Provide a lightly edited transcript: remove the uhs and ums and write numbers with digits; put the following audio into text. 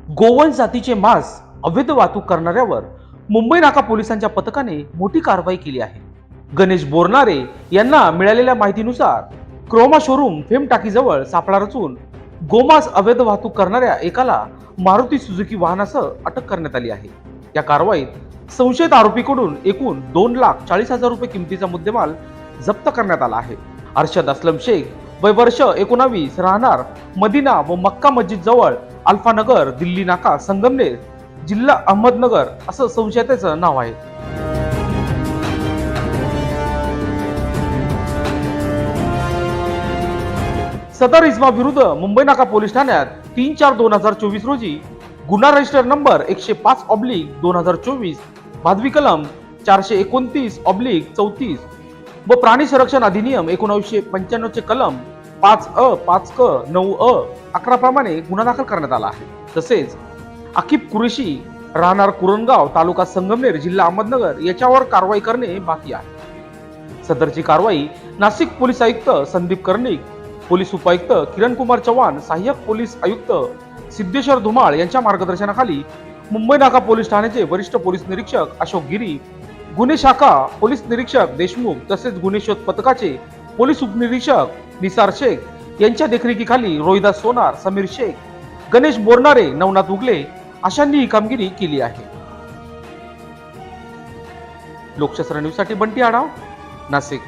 गोवंश जातीचे मांस अवैध वाहतूक करणाऱ्यावर मुंबई नाका पोलिसांच्या पथकाने मोठी कारवाई केली आहे. गणेश बोरनारे यांना मिळालेल्या माहितीनुसार क्रोमा शोरूम फेम टाकीजवळ सापळा रचून गोमांस अवैध वाहतूक करणाऱ्या एकाला मारुती सुझुकी वाहनासह अटक करण्यात आली आहे. या कारवाईत संशयित आरोपीकडून एकूण 2,40,000 रुपये किमतीचा मुद्देमाल जप्त करण्यात आला आहे. अरशद असलम शेख, वय वर्ष 19, राहणार मदिना व मक्का मस्जिद जवळ अल्फानगर, दिल्ली नाका, संगमनेर, जिल्हा अहमदनगर असं संशयिताचं नाव आहे. सदर इसमा विरुद्ध मुंबई नाका पोलीस ठाण्यात 3/4/2024 रोजी गुन्हा रजिस्टर नंबर 105/2024, भादवी कलम 429/34 व प्राणी संरक्षण अधिनियम 1995 चे कलम 5A, 5K, 9A, 11 प्रमाणे गुन्हा दाखल करण्यात आला आहे. तसेच आकिब कुरेशी, राहणार कुरणगाव, तालुका संगमनेर, जिल्हा अहमदनगर याच्यावर कारवाई करणे बाकी आहे. सदरची कारवाई नाशिक पोलीस आयुक्त संदीप कर्णिक, पोलीस उपायुक्त किरण कुमार चव्हाण, सहाय्यक पोलीस आयुक्त सिद्धेश्वर धुमाळ यांच्या मार्गदर्शनाखाली मुंबई नाका पोलीस ठाण्याचे वरिष्ठ पोलीस निरीक्षक अशोक गिरी, गुन्हे शाखा पोलीस निरीक्षक देशमुख तसेच गुन्हे शोध पथकाचे पोलीस उपनिरीक्षक निसार शेख यांच्या देखरेखीखाली रोहिदास सोनार, समीर शेख, गणेश बोरनारे, नवनाथ उगले अशांनी ही कामगिरी केली आहे. लोकशास्त्र न्यूज साठी बंटी आढाव, नाशिक.